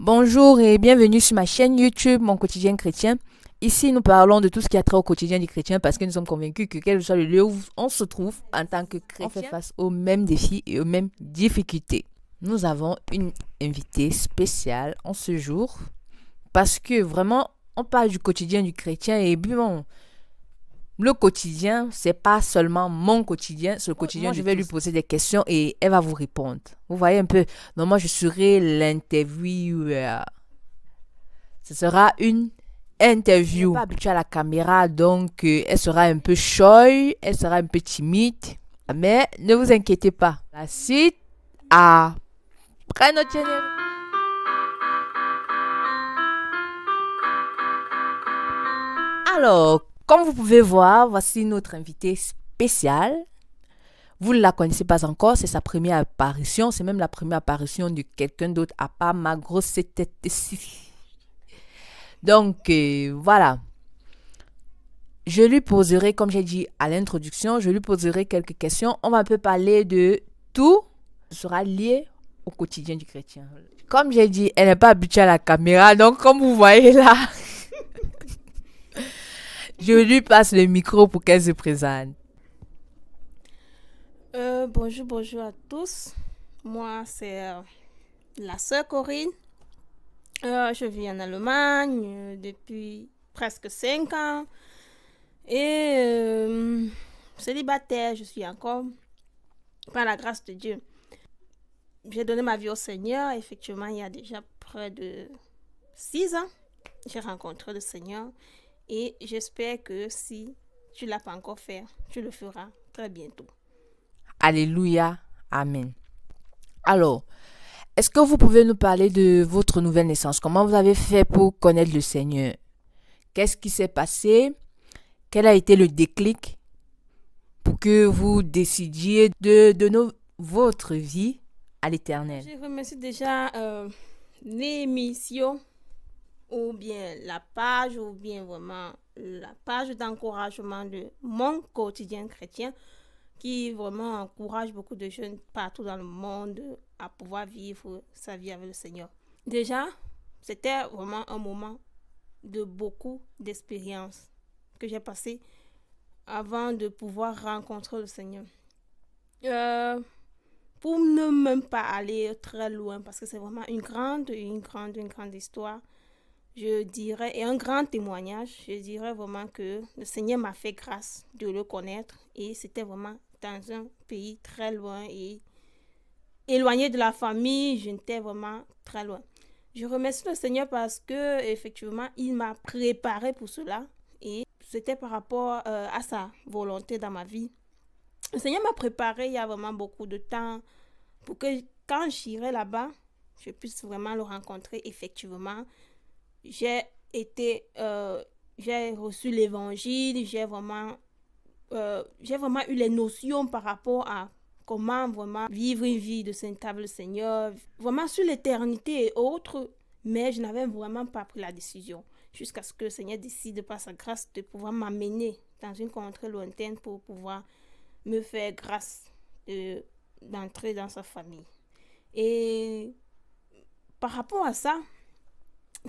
Bonjour et bienvenue sur ma chaîne YouTube Mon Quotidien Chrétien. Ici, nous parlons de tout ce qui a trait au quotidien du chrétien parce que nous sommes convaincus que quel que soit le lieu où on se trouve en tant que chrétien, on fait face aux mêmes défis et aux mêmes difficultés. Nous avons une invitée spéciale en ce jour parce que vraiment, on parle du quotidien du chrétien et bon, le quotidien, c'est pas seulement mon quotidien, c'est le quotidien. Moi, je vais lui poser des questions et elle va vous répondre. Vous voyez un peu, non, moi je serai l'intervieweur. Ce sera une interview. Elle n'est pas habituée à la caméra, donc elle sera un peu shy, elle sera un peu timide. Mais ne vous inquiétez pas. La suite après notre générique. Alors, comme vous pouvez voir, voici notre invitée spéciale. Vous ne la connaissez pas encore, c'est sa première apparition. C'est même la première apparition de quelqu'un d'autre à part ma grosse tête ici. Donc, voilà. Je lui poserai, comme j'ai dit à l'introduction, je lui poserai quelques questions. On va un peu parler de tout. Ce sera lié au quotidien du chrétien. Comme j'ai dit, elle n'est pas habituée à la caméra. Donc, comme vous voyez là, je lui passe le micro pour qu'elle se présente. Bonjour à tous. Moi, c'est la sœur Corinne. Je vis en Allemagne depuis presque 5 ans. Et célibataire, je suis encore, par la grâce de Dieu. J'ai donné ma vie au Seigneur. Effectivement, il y a déjà près de 6 ans, j'ai rencontré le Seigneur. Et j'espère que si tu ne l'as pas encore fait, tu le feras très bientôt. Alléluia. Amen. Alors, est-ce que vous pouvez nous parler de votre nouvelle naissance? Comment vous avez fait pour connaître le Seigneur? Qu'est-ce qui s'est passé? Quel a été le déclic pour que vous décidiez de donner votre vie à l'Éternel? Je remercie déjà l'émission ou bien la page ou bien vraiment la page d'encouragement de Mon Quotidien Chrétien qui vraiment encourage beaucoup de jeunes partout dans le monde à pouvoir vivre sa vie avec le Seigneur. Déjà, c'était vraiment un moment de beaucoup d'expériences que j'ai passé avant de pouvoir rencontrer le Seigneur. Pour ne même pas aller très loin, parce que c'est vraiment une grande histoire, je dirais, et un grand témoignage, je dirais vraiment que le Seigneur m'a fait grâce de le connaître et c'était vraiment dans un pays très loin et éloigné de la famille, je n'étais vraiment très loin. Je remercie le Seigneur parce que effectivement, il m'a préparé pour cela et c'était par rapport à sa volonté dans ma vie. Le Seigneur m'a préparé il y a vraiment beaucoup de temps pour que quand j'irai là-bas, je puisse vraiment le rencontrer effectivement. J'ai reçu l'évangile, j'ai vraiment eu les notions par rapport à comment vraiment vivre une vie de Saint-Table Seigneur, vraiment sur l'éternité et autres, mais je n'avais vraiment pas pris la décision jusqu'à ce que le Seigneur décide par sa grâce de pouvoir m'amener dans une contrée lointaine pour pouvoir me faire grâce d'entrer dans sa famille. Et par rapport à ça,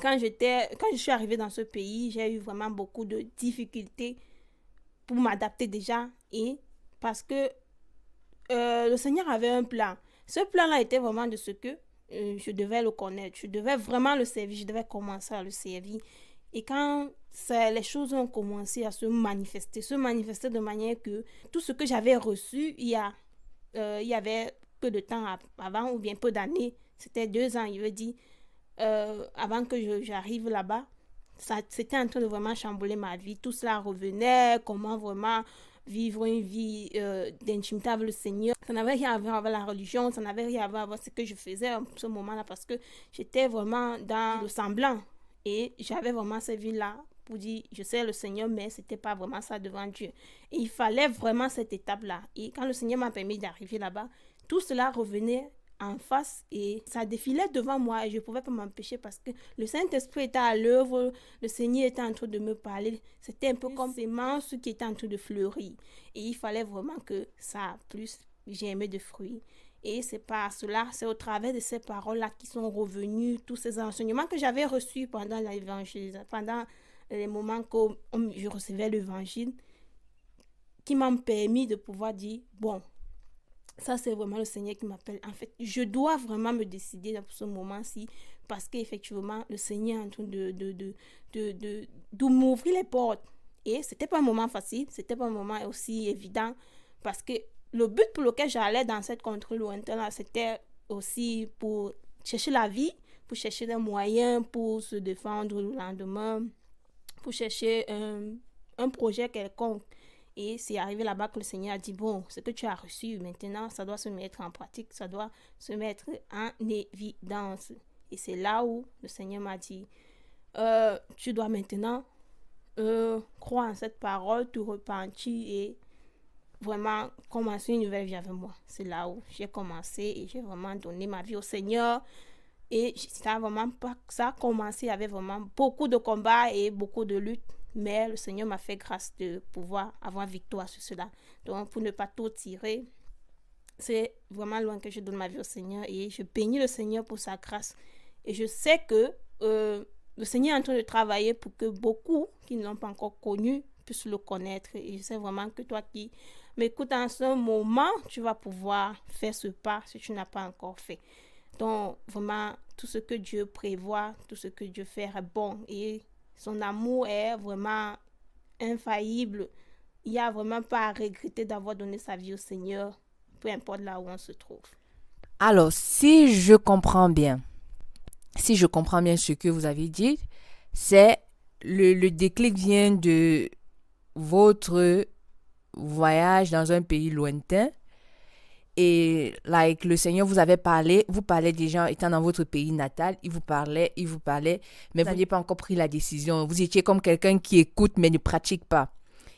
quand je suis arrivée dans ce pays, j'ai eu vraiment beaucoup de difficultés pour m'adapter déjà et parce que le Seigneur avait un plan. Ce plan-là était vraiment de ce que je devais le connaître, je devais vraiment le servir, je devais commencer à le servir. Et quand les choses ont commencé à se manifester de manière que tout ce que j'avais reçu il y avait peu de temps avant ou bien peu d'années, c'était 2 ans, il veut dire, avant que j'arrive là-bas, c'était en train de vraiment chambouler ma vie. Tout cela revenait, comment vraiment vivre une vie d'intimité avec le Seigneur. Ça n'avait rien à voir avec la religion, ça n'avait rien à voir avec ce que je faisais à ce moment-là parce que j'étais vraiment dans le semblant. Et j'avais vraiment cette vie-là pour dire, je sais le Seigneur, mais c'était pas vraiment ça devant Dieu. Et il fallait vraiment cette étape-là. Et quand le Seigneur m'a permis d'arriver là-bas, tout cela revenait en face et ça défilait devant moi et je ne pouvais pas m'empêcher parce que le Saint-Esprit était à l'œuvre, le Seigneur était en train de me parler. C'était un peu comme ces semences qui étaient en train de fleurir et il fallait vraiment que ça plus germé de fruits. Et c'est pas cela, c'est au travers de ces paroles-là qui sont revenus tous ces enseignements que j'avais reçus pendant l'évangile, pendant les moments que je recevais l'évangile, qui m'ont permis de pouvoir dire, bon, ça c'est vraiment le Seigneur qui m'appelle. En fait, je dois vraiment me décider dans ce moment-ci, parce qu'effectivement, le Seigneur est en train de m'ouvrir les portes. Et c'était pas un moment facile, c'était pas un moment aussi évident, parce que le but pour lequel j'allais dans cette contrée lointaine, c'était aussi pour chercher la vie, pour chercher des moyens pour se défendre le lendemain, pour chercher un projet quelconque. Et c'est arrivé là-bas que le Seigneur a dit, bon, ce que tu as reçu maintenant, ça doit se mettre en pratique, ça doit se mettre en évidence. Et c'est là où le Seigneur m'a dit, tu dois maintenant croire en cette parole, te repentir et vraiment commencer une nouvelle vie avec moi. C'est là où j'ai commencé et j'ai vraiment donné ma vie au Seigneur. Et ça a commencé avec vraiment beaucoup de combats et beaucoup de luttes. Mais le Seigneur m'a fait grâce de pouvoir avoir victoire sur cela. Donc, pour ne pas tout tirer, c'est vraiment loin que je donne ma vie au Seigneur. Et je bénis le Seigneur pour sa grâce. Et je sais que le Seigneur est en train de travailler pour que beaucoup qui ne l'ont pas encore connu puissent le connaître. Et je sais vraiment que toi qui m'écoutes en ce moment, tu vas pouvoir faire ce pas si tu n'as pas encore fait. Donc, vraiment, tout ce que Dieu prévoit, tout ce que Dieu fait est bon. Et son amour est vraiment infaillible. Il n'y a vraiment pas à regretter d'avoir donné sa vie au Seigneur, peu importe là où on se trouve. Alors, si je comprends bien ce que vous avez dit, c'est le déclic vient de votre voyage dans un pays lointain. Et le Seigneur vous avait parlé, vous parlez des gens étant dans votre pays natal, il vous parlait, mais vous n'aviez pas encore pris la décision. Vous étiez comme quelqu'un qui écoute mais ne pratique pas.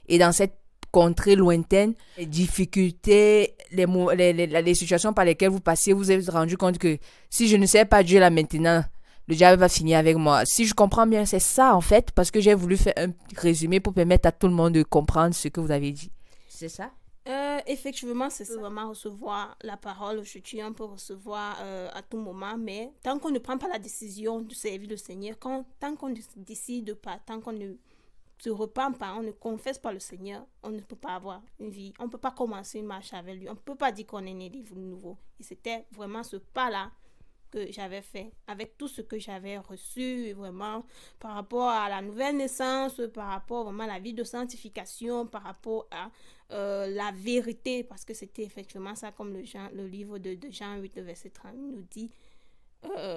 Et dans cette contrée lointaine, les difficultés, les situations par lesquelles vous passiez, vous vous êtes rendu compte que si je ne sais pas Dieu là maintenant, le diable va finir avec moi. Si je comprends bien, c'est ça en fait, parce que j'ai voulu faire un résumé pour permettre à tout le monde de comprendre ce que vous avez dit. C'est ça? Effectivement, c'est vraiment recevoir la parole. On peut recevoir à tout moment, mais tant qu'on ne prend pas la décision de servir le Seigneur, tant qu'on ne décide pas, tant qu'on ne se repent pas, on ne confesse pas le Seigneur, on ne peut pas avoir une vie, on ne peut pas commencer une marche avec lui, on ne peut pas dire qu'on est né de nouveau. Et c'était vraiment ce pas-là que j'avais fait avec tout ce que j'avais reçu vraiment par rapport à la nouvelle naissance, par rapport vraiment à la vie de sanctification, par rapport à la vérité, parce que c'était effectivement ça, comme le livre de Jean 8, le verset 30 nous dit,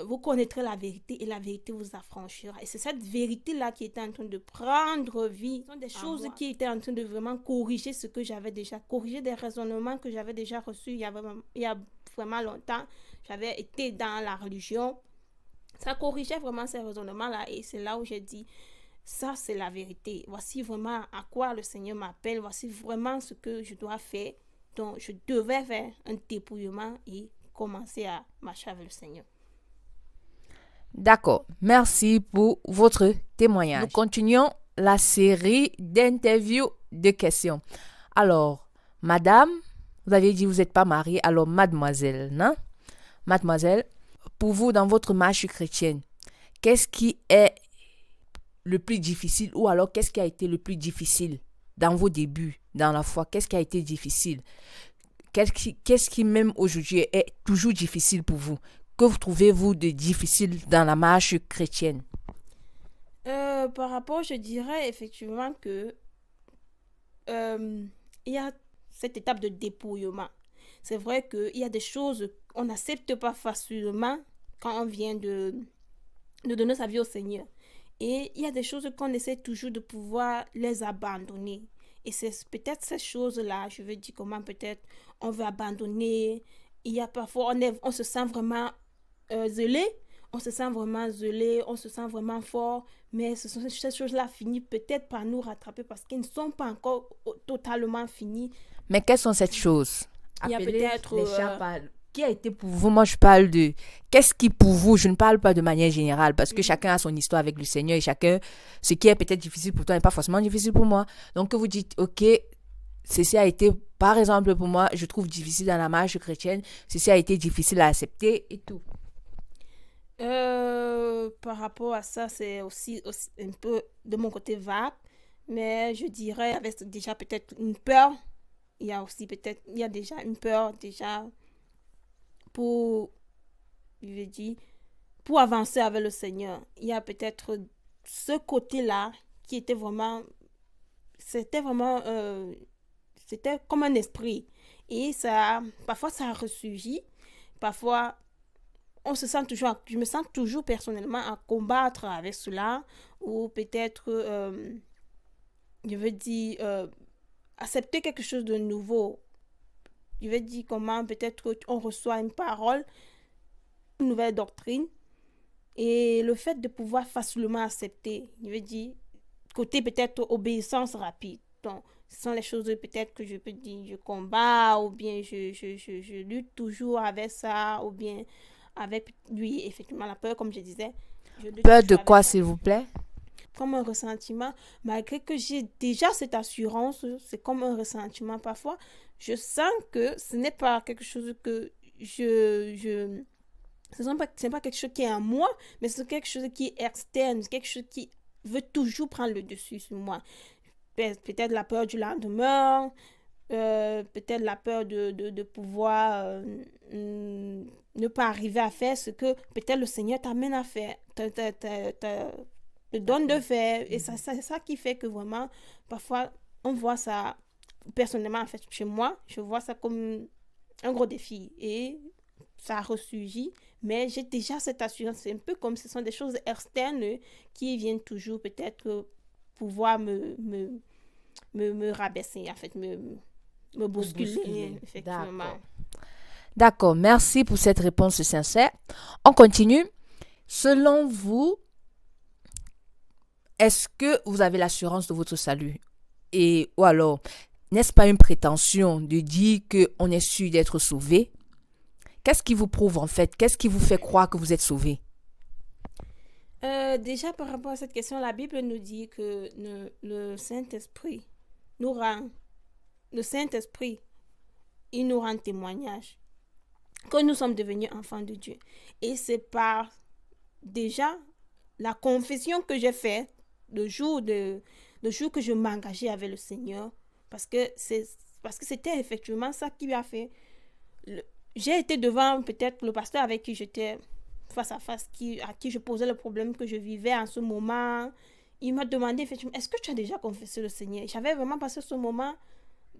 vous connaîtrez la vérité et la vérité vous affranchira. Et c'est cette vérité-là qui était en train de prendre vie. Ce sont des choses qui étaient en train de vraiment corriger ce que j'avais déjà, corriger des raisonnements que j'avais déjà reçus il y a vraiment longtemps. J'avais été dans la religion. Ça corrigeait vraiment ces raisonnements-là. Et c'est là où j'ai dit, ça c'est la vérité. Voici vraiment à quoi le Seigneur m'appelle. Voici vraiment ce que je dois faire. Donc je devais faire un dépouillement et commencer à marcher avec le Seigneur. D'accord. Merci pour votre témoignage. Nous continuons la série d'interviews de questions. Alors, madame, vous avez dit que vous n'êtes pas mariée. Alors, mademoiselle, non? Mademoiselle, pour vous, dans votre marche chrétienne, qu'est-ce qui est le plus difficile ou alors qu'est-ce qui a été le plus difficile dans vos débuts, dans la foi? Qu'est-ce qui a été difficile? Qu'est-ce qui même aujourd'hui est toujours difficile pour vous? Que vous trouvez-vous de difficile dans la marche chrétienne? Par rapport, je dirais effectivement que il y a cette étape de dépouillement. C'est vrai qu'il y a des choses qu'on n'accepte pas facilement quand on vient de donner sa vie au Seigneur. Et il y a des choses qu'on essaie toujours de pouvoir les abandonner. Et c'est peut-être ces choses-là, je veux dire comment peut-être on veut abandonner. Il y a parfois, on se sent vraiment zélé, on se sent vraiment fort, mais ces choses-là finissent peut-être par nous rattraper parce qu'elles ne sont pas encore totalement finies. Mais quelles sont ces choses? Il y a peut-être... Qui a été pour vous? Moi, je parle de... Qu'est-ce qui pour vous? Je ne parle pas de manière générale parce que chacun a son histoire avec le Seigneur et chacun... Ce qui est peut-être difficile pour toi n'est pas forcément difficile pour moi. Donc, que vous dites, ok, ceci a été, par exemple, pour moi, je trouve difficile dans la marche chrétienne, ceci a été difficile à accepter et tout. Par rapport à ça, c'est aussi un peu de mon côté vague, mais je dirais avec déjà peut-être une peur. Il y a déjà une peur déjà pour, je veux dire, pour avancer avec le Seigneur. Il y a peut-être ce côté-là qui était vraiment, c'était vraiment, c'était comme un esprit. Et ça, parfois ça a ressurgi, parfois je me sens toujours personnellement à combattre avec cela, ou peut-être, je veux dire, accepter quelque chose de nouveau. Je veux dire comment peut-être on reçoit une parole, une nouvelle doctrine, et le fait de pouvoir facilement accepter, je veux dire, côté peut-être obéissance rapide. Donc, ce sont les choses peut-être que je peux dire, je combats, ou bien je lutte toujours avec ça, ou bien avec lui, effectivement, la peur, comme je disais. Peur de quoi, s'il vous plaît? Comme un ressentiment, malgré que j'ai déjà cette assurance, c'est comme un ressentiment parfois. Je sens que ce n'est pas quelque chose que ce n'est pas quelque chose qui est en moi, mais c'est quelque chose qui est externe, quelque chose qui veut toujours prendre le dessus sur moi. Peut-être la peur du lendemain, peut-être la peur de pouvoir ne pas arriver à faire ce que peut-être le Seigneur t'amène à faire, te donne de faire. Et c'est ça qui fait que vraiment, parfois, on voit ça, personnellement, en fait, chez moi, je vois ça comme un gros défi. Et ça a ressurgi, mais j'ai déjà cette assurance. C'est un peu comme ce sont des choses externes qui viennent toujours peut-être pouvoir me rabaisser, en fait, me bousculer, effectivement. D'accord, merci pour cette réponse sincère. On continue. Selon vous, est-ce que vous avez l'assurance de votre salut? Ou alors, n'est-ce pas une prétention de dire qu'on est sûr d'être sauvé? Qu'est-ce qui vous prouve en fait? Qu'est-ce qui vous fait croire que vous êtes sauvé? Déjà, par rapport à cette question, la Bible nous dit que le Saint-Esprit nous rend, le Saint-Esprit, il nous rend témoignage que nous sommes devenus enfants de Dieu. Et c'est par déjà la confession que j'ai faite le jour que je m'engageais avec le Seigneur, parce que c'était effectivement ça qui lui a fait. J'ai été devant peut-être le pasteur avec qui j'étais face à face, à qui je posais le problème que je vivais en ce moment. Il m'a demandé effectivement, est-ce que tu as déjà confessé le Seigneur? J'avais vraiment passé ce moment,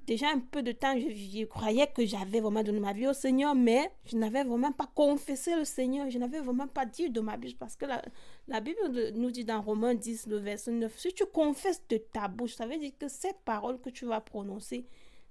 déjà un peu de temps, je croyais que j'avais vraiment donné ma vie au Seigneur, mais je n'avais vraiment pas confessé le Seigneur, je n'avais vraiment pas dit de ma bouche, parce que la Bible nous dit dans Romains 10, le verset 9, si tu confesses de ta bouche, ça veut dire que ces paroles que tu vas prononcer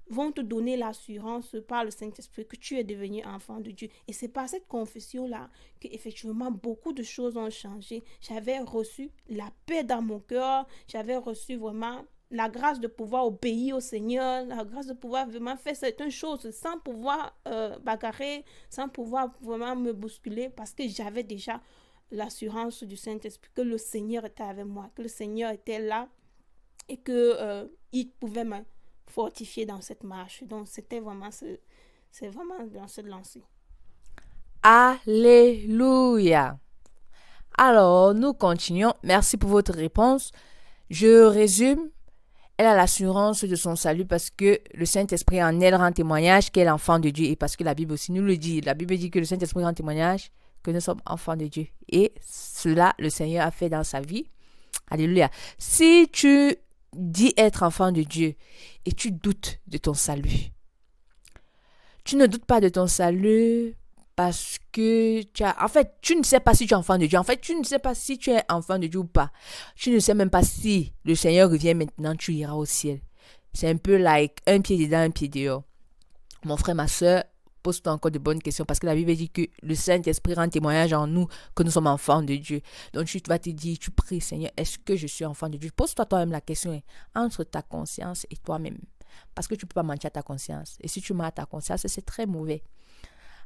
vont te donner l'assurance par le Saint-Esprit que tu es devenu enfant de Dieu. Et c'est par cette confession-là qu'effectivement beaucoup de choses ont changé. J'avais reçu la paix dans mon cœur, j'avais reçu vraiment la grâce de pouvoir obéir au Seigneur, la grâce de pouvoir vraiment faire certaines choses sans pouvoir bagarrer, sans pouvoir vraiment me bousculer, parce que j'avais déjà l'assurance du Saint-Esprit que le Seigneur était avec moi, que le Seigneur était là et qu'il pouvait me fortifier dans cette marche. Donc, c'est vraiment dans cette lancée. Alléluia. Alors, nous continuons. Merci pour votre réponse. Je résume. Elle a l'assurance de son salut parce que le Saint-Esprit en elle rend témoignage qu'elle est enfant de Dieu, et parce que la Bible aussi nous le dit. La Bible dit que le Saint-Esprit rend témoignage que nous sommes enfants de Dieu. Et cela, le Seigneur a fait dans sa vie. Alléluia. Si tu dis être enfant de Dieu et tu doutes de ton salut, tu ne doutes pas de ton salut parce que tu ne sais pas si tu es enfant de Dieu. En fait, tu ne sais pas si tu es enfant de Dieu ou pas. Tu ne sais même pas si le Seigneur revient maintenant, tu iras au ciel. C'est un peu like un pied dedans, un pied dehors. Mon frère, ma soeur, pose-toi encore de bonnes questions, parce que la Bible dit que le Saint-Esprit rend témoignage en nous que nous sommes enfants de Dieu. Donc tu vas te dire, tu pries, Seigneur, est-ce que je suis enfant de Dieu? Pose-toi toi-même la question, entre ta conscience et toi-même. Parce que tu ne peux pas mentir à ta conscience. Et si tu mens à ta conscience, c'est très mauvais.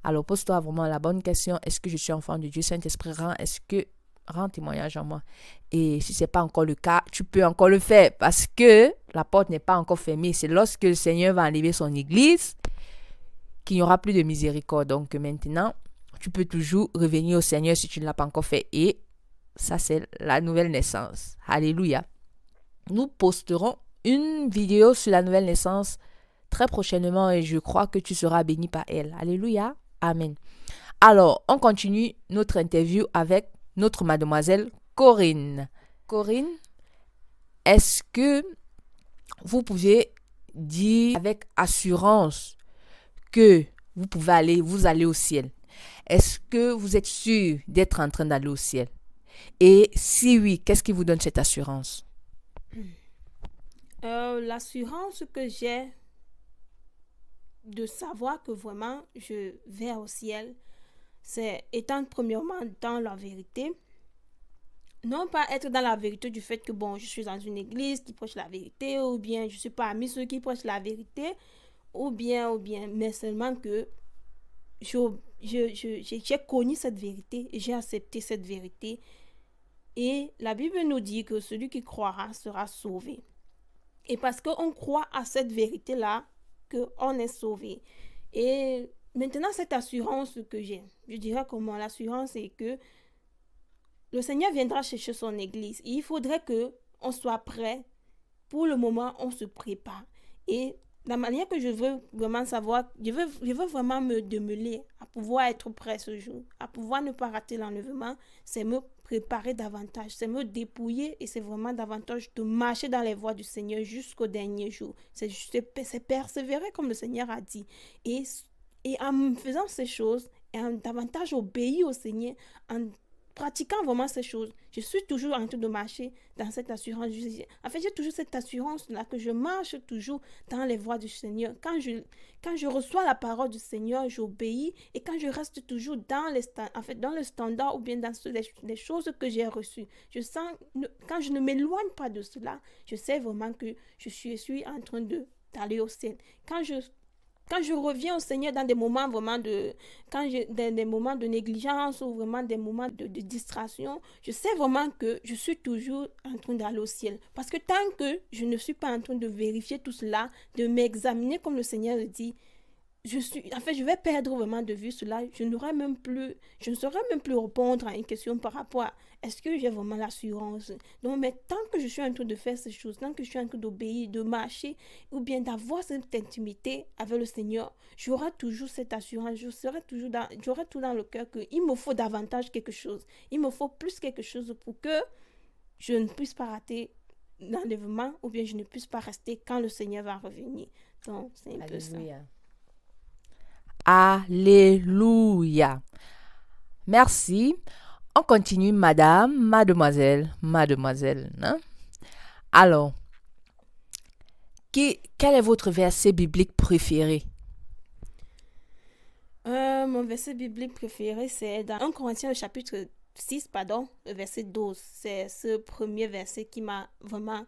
Alors pose-toi vraiment la bonne question, est-ce que je suis enfant de Dieu? Saint-Esprit rend, est-ce que rends témoignage en moi. Et si ce n'est pas encore le cas, tu peux encore le faire parce que la porte n'est pas encore fermée. C'est lorsque le Seigneur va enlever son église qu'il n'y aura plus de miséricorde. Donc maintenant, tu peux toujours revenir au Seigneur si tu ne l'as pas encore fait. Et ça, c'est la nouvelle naissance. Alléluia. Nous posterons une vidéo sur la nouvelle naissance très prochainement et je crois que tu seras béni par elle. Alléluia. Amen. Alors, on continue notre interview avec notre mademoiselle Corinne. Corinne, est-ce que vous pouvez dire avec assurance que vous allez au ciel? Est-ce que vous êtes sûr d'être en train d'aller au ciel? Et si oui, qu'est-ce qui vous donne cette assurance? L'assurance que j'ai de savoir que vraiment je vais au ciel, c'est étant premièrement dans la vérité. Non pas être dans la vérité du fait que bon, je suis dans une église qui prêche la vérité, ou bien je suis parmi ceux qui prêchent la vérité, ou bien, mais seulement que j'ai connu cette vérité et j'ai accepté cette vérité. Et la Bible nous dit que celui qui croira sera sauvé. Et parce qu'on croit à cette vérité-là, qu'on est sauvé. Et maintenant, cette assurance que j'ai, je dirais comment l'assurance est que le Seigneur viendra chercher son église. Et il faudrait qu'on soit prêt. Pour le moment, on se prépare. Et la manière que je veux vraiment savoir, je veux vraiment me démêler à pouvoir être prêt ce jour, à pouvoir ne pas rater l'enlèvement, c'est me préparer davantage, c'est me dépouiller et c'est vraiment davantage de marcher dans les voies du Seigneur jusqu'au dernier jour. C'est persévérer comme le Seigneur a dit. Et en faisant ces choses, et en davantage obéir au Seigneur, en pratiquant vraiment ces choses, je suis toujours en train de marcher dans cette assurance. En fait, j'ai toujours cette assurance-là que je marche toujours dans les voies du Seigneur. Quand je reçois la parole du Seigneur, j'obéis et quand je reste toujours dans le standard ou bien dans les choses que j'ai reçues, je sens, quand je ne m'éloigne pas de cela, je sais vraiment que je suis en train d'aller au ciel. Quand je reviens au Seigneur dans des moments vraiment des moments de négligence ou vraiment des moments de distraction, je sais vraiment que je suis toujours en train d'aller au ciel. Parce que tant que je ne suis pas en train de vérifier tout cela, de m'examiner comme le Seigneur le dit, je vais perdre vraiment de vue cela. Je ne saurais même plus répondre à une question par rapport à est-ce que j'ai vraiment l'assurance. Donc, mais tant que je suis en train de faire ces choses, tant que je suis en train d'obéir, de marcher, ou bien d'avoir cette intimité avec le Seigneur, j'aurai toujours cette assurance. J'aurai tout dans le cœur qu'il me faut davantage quelque chose. Il me faut plus quelque chose pour que je ne puisse pas rater l'enlèvement, ou bien je ne puisse pas rester quand le Seigneur va revenir. Donc, c'est un peu ça. Alléluia. Merci. On continue, mademoiselle. Hein? Alors, quel est votre verset biblique préféré? Mon verset biblique préféré, c'est dans 1 Corinthiens, le chapitre 6, le verset 12. C'est ce premier verset qui m'a vraiment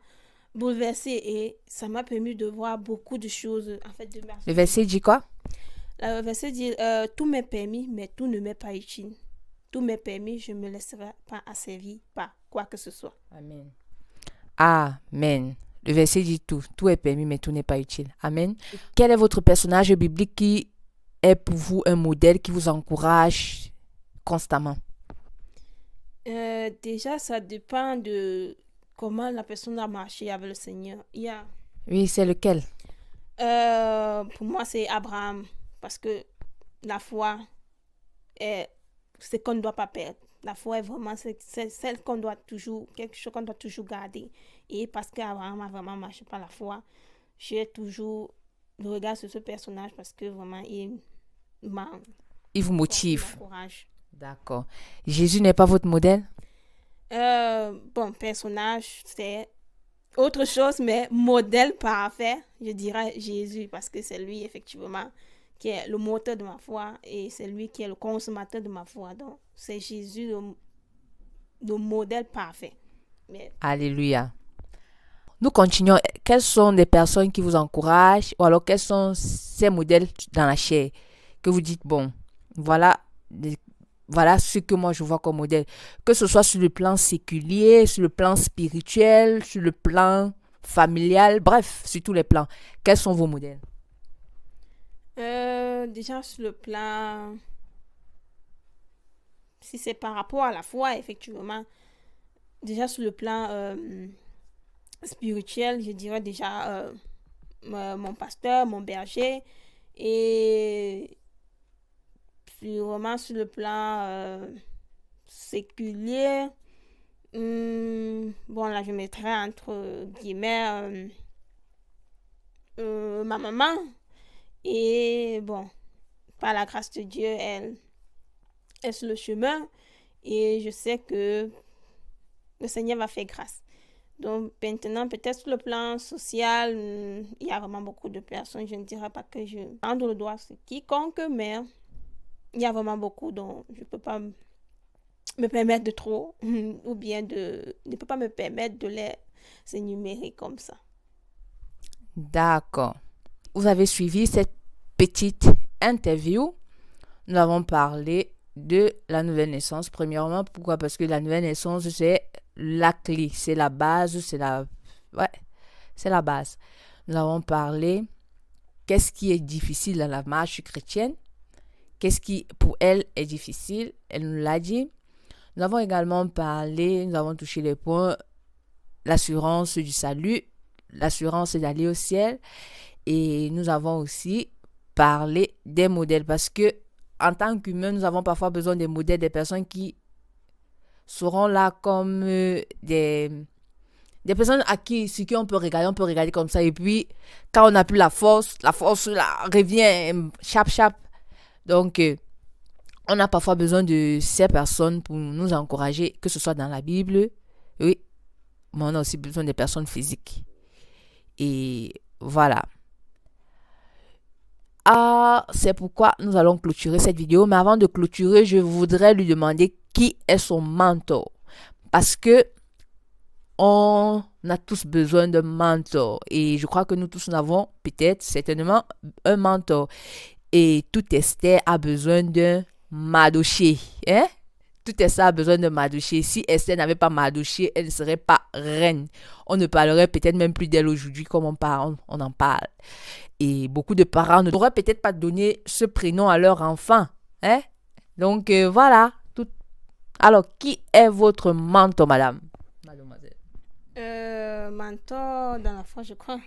bouleversé et ça m'a permis de voir beaucoup de choses. En fait, le verset dit quoi? Le verset dit, tout m'est permis, mais tout ne m'est pas utile. Tout m'est permis, je ne me laisserai pas asservir par quoi que ce soit. Amen. Amen. Le verset dit tout. Tout est permis, mais tout n'est pas utile. Amen. Quel est votre personnage biblique qui est pour vous un modèle qui vous encourage constamment? Déjà, ça dépend de comment la personne a marché avec le Seigneur. Oui, c'est lequel? Pour moi, c'est Abraham. Parce que la foi est ce qu'on ne doit pas perdre. La foi est vraiment c'est celle qu'on doit toujours, quelque chose qu'on doit toujours garder. Et parce qu'Abraham a vraiment marché par la foi, j'ai toujours le regard sur ce personnage parce que vraiment il vous motive. D'accord. Jésus n'est pas votre modèle? Personnage, c'est autre chose, mais modèle parfait, je dirais Jésus parce que c'est lui effectivement qui est le moteur de ma foi et c'est lui qui est le consommateur de ma foi. Donc, c'est Jésus le modèle parfait. Alléluia. Nous continuons. Quelles sont les personnes qui vous encouragent ou alors quels sont ces modèles dans la chair que vous dites, bon, voilà voilà ce que moi je vois comme modèle. Que ce soit sur le plan séculier, sur le plan spirituel, sur le plan familial, bref, sur tous les plans. Quels sont vos modèles? Déjà sur le plan, si c'est par rapport à la foi, effectivement, déjà sur le plan spirituel, je dirais déjà mon pasteur, mon berger, et vraiment sur le plan séculier, bon là je mettrais entre guillemets ma maman, et bon, par la grâce de Dieu, elle est sur le chemin, et je sais que le Seigneur va faire grâce. Donc maintenant, peut-être sur le plan social, il y a vraiment beaucoup de personnes. Je ne dirais pas que je tends le doigt sur quiconque, mais il y a vraiment beaucoup dont je ne peux pas me permettre de trop, ou bien ne peux pas me permettre de les énumérer comme ça. D'accord. Vous avez suivi cette petite interview. Nous avons parlé de la nouvelle naissance. Premièrement, pourquoi? Parce que la nouvelle naissance, c'est la clé, c'est la base, c'est la base. Nous avons parlé qu'est-ce qui est difficile dans la marche chrétienne, qu'est-ce qui pour elle est difficile, elle nous l'a dit. Nous avons également parlé, nous avons touché les points, l'assurance du salut, l'assurance d'aller au ciel, et nous avons aussi parlé des modèles parce que en tant qu'humains, nous avons parfois besoin des modèles, des personnes qui seront là comme des personnes sur qui on peut regarder comme ça, et puis quand on n'a plus la force là, revient chap chap. Donc on a parfois besoin de ces personnes pour nous encourager, que ce soit dans la Bible, oui, mais on a aussi besoin des personnes physiques. Et voilà. C'est pourquoi nous allons clôturer cette vidéo. Mais avant de clôturer, je voudrais lui demander qui est son mentor. Parce que on a tous besoin d'un mentor. Et je crois que nous tous, nous avons peut-être, certainement, un mentor. Et tout Esther a besoin d'un Mardochée. Hein? Tout Esther a besoin de Mardochée. Si Esther n'avait pas Mardochée, elle ne serait pas reine. On ne parlerait peut-être même plus d'elle aujourd'hui comme on en parle. Et beaucoup de parents ne pourraient peut-être pas donner ce prénom à leur enfant. Hein? Donc voilà. Alors, qui est votre mentor, madame? Mademoiselle. Mentor dans la foi, je crois.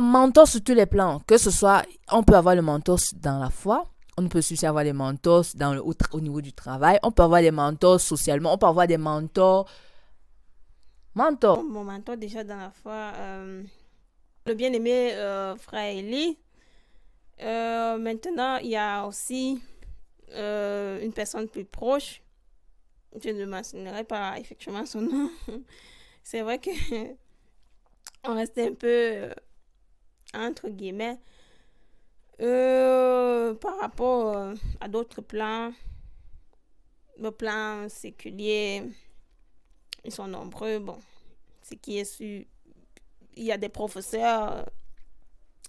Mentor sur tous les plans. Que ce soit, on peut avoir le mentor dans la foi. On peut aussi avoir les mentors au niveau du travail. On peut avoir des mentors socialement. On peut avoir des mentors. Mon mentor déjà dans la foi, le bien-aimé frère Eli. Maintenant, il y a aussi une personne plus proche. Je ne mentionnerai pas effectivement son nom. C'est vrai que on reste un peu entre guillemets par rapport à d'autres plans. Le plan séculier, ils sont nombreux. Bon, ce qui est sûr, il y a des professeurs,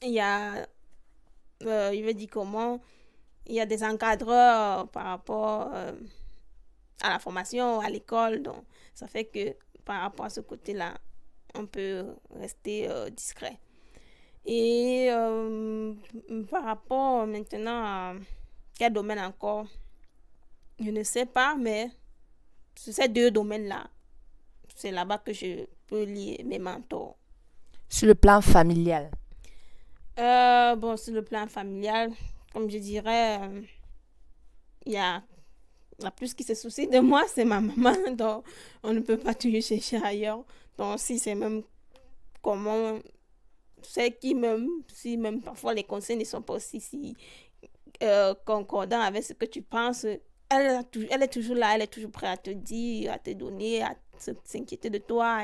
il y a il veut dire comment, il y a des encadreurs par rapport à la formation, à l'école. Donc ça fait que par rapport à ce côté-là, on peut rester discret. Et par rapport maintenant à quel domaine encore, je ne sais pas, mais sur ces deux domaines-là, c'est là-bas que je peux lier mes mentors. Sur le plan familial? Bon, sur le plan familial, comme je dirais, il y a la plus qui se soucie de moi, c'est ma maman. Donc, on ne peut pas toujours chercher ailleurs. Donc, si c'est même comment, c'est qui même, si même parfois les conseils ne sont pas aussi si concordants avec ce que tu penses, elle est toujours là, elle est toujours prête à te dire, à te donner, à s'inquiéter de toi,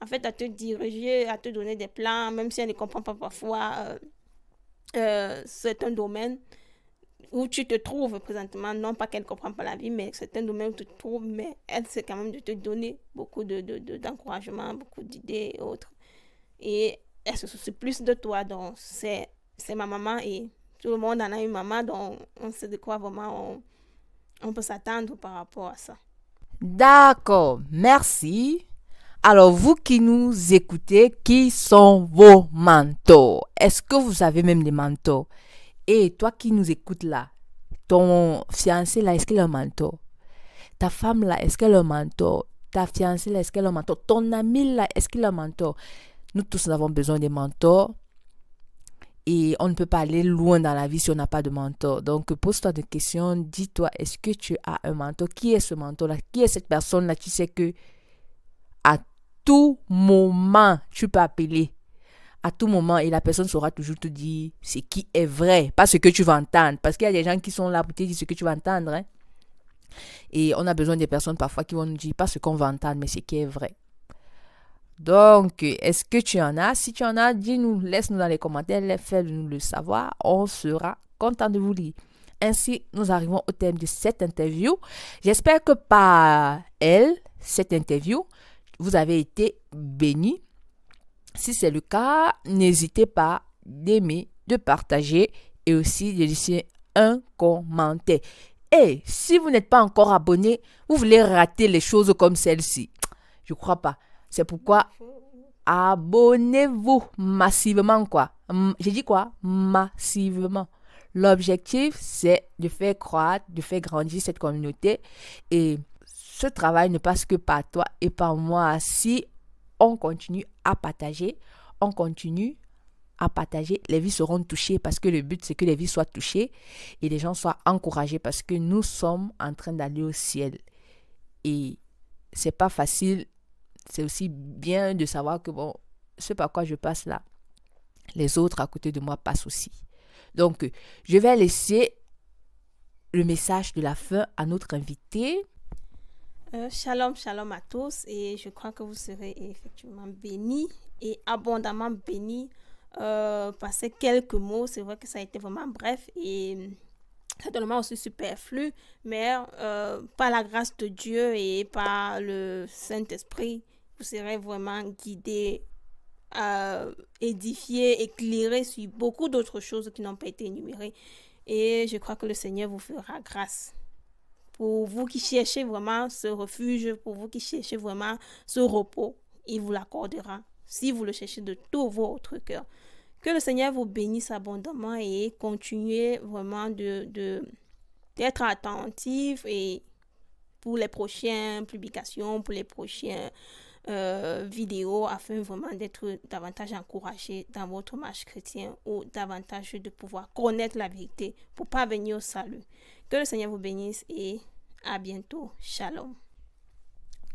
en fait, à te diriger, à te donner des plans, même si elle ne comprend pas parfois c'est un domaine où tu te trouves présentement, non pas qu'elle ne comprend pas la vie, mais c'est un domaine où tu te trouves, mais elle sait quand même de te donner beaucoup d'encouragement, beaucoup d'idées et autres. Et elle se soucie plus de toi, donc c'est ma maman et Tout le monde en a une maman, donc on sait de quoi vraiment on peut s'attendre par rapport à ça. D'accord, merci. Alors, vous qui nous écoutez, qui sont vos mentors? Est-ce que vous avez même des mentors? Et toi qui nous écoutes là, ton fiancé là, est-ce qu'il est un mentor? Ta femme là, est-ce qu'elle est un mentor? Ta fiancée là, est-ce qu'elle est un mentor? Ton ami là, est-ce qu'il est un mentor? Nous tous, nous avons besoin des mentors. Et on ne peut pas aller loin dans la vie si on n'a pas de mentor. Donc, pose-toi des questions. Dis-toi, est-ce que tu as un mentor? Qui est ce mentor-là? Qui est cette personne-là? Tu sais que à tout moment, tu peux appeler. À tout moment, et la personne saura toujours te dire ce qui est vrai, pas ce que tu vas entendre. Parce qu'il y a des gens qui sont là pour te dire ce que tu vas entendre. Hein? Et on a besoin des personnes parfois qui vont nous dire pas ce qu'on va entendre, mais ce qui est vrai. Donc, est-ce que tu en as? Si tu en as, dis-nous, laisse-nous dans les commentaires, fais-nous le savoir. On sera content de vous lire. Ainsi, nous arrivons au thème de cette interview. J'espère que par cette interview, vous avez été bénis. Si c'est le cas, n'hésitez pas d'aimer, de partager et aussi de laisser un commentaire. Et si vous n'êtes pas encore abonné, vous voulez rater les choses comme celle-ci. Je ne crois pas. C'est pourquoi abonnez-vous massivement, quoi. J'ai dit quoi? Massivement. L'objectif, c'est de faire croître, de faire grandir cette communauté. Et ce travail ne passe que par toi et par moi. Si on continue à partager, les vies seront touchées parce que le but, c'est que les vies soient touchées et les gens soient encouragés parce que nous sommes en train d'aller au ciel. Et c'est pas facile. C'est aussi bien de savoir que bon, ce par quoi je passe là, les autres à côté de moi passent aussi. Donc, je vais laisser le message de la fin à notre invité. Shalom, shalom à tous et je crois que vous serez effectivement bénis et abondamment bénis par ces quelques mots. C'est vrai que ça a été vraiment bref et certainement aussi superflu, mais par la grâce de Dieu et par le Saint-Esprit, vous serez vraiment guidés, édifiés, éclairés sur beaucoup d'autres choses qui n'ont pas été énumérées. Et je crois que le Seigneur vous fera grâce. Pour vous qui cherchez vraiment ce refuge, pour vous qui cherchez vraiment ce repos, il vous l'accordera si vous le cherchez de tout votre cœur. Que le Seigneur vous bénisse abondamment et continuez vraiment d'être attentif et pour les prochaines publications, pour les prochaines vidéos, afin vraiment d'être davantage encouragé dans votre marche chrétienne ou davantage de pouvoir connaître la vérité pour parvenir au salut. Que le Seigneur vous bénisse et à bientôt. Shalom.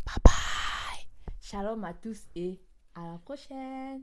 Bye bye. Shalom à tous et à la prochaine.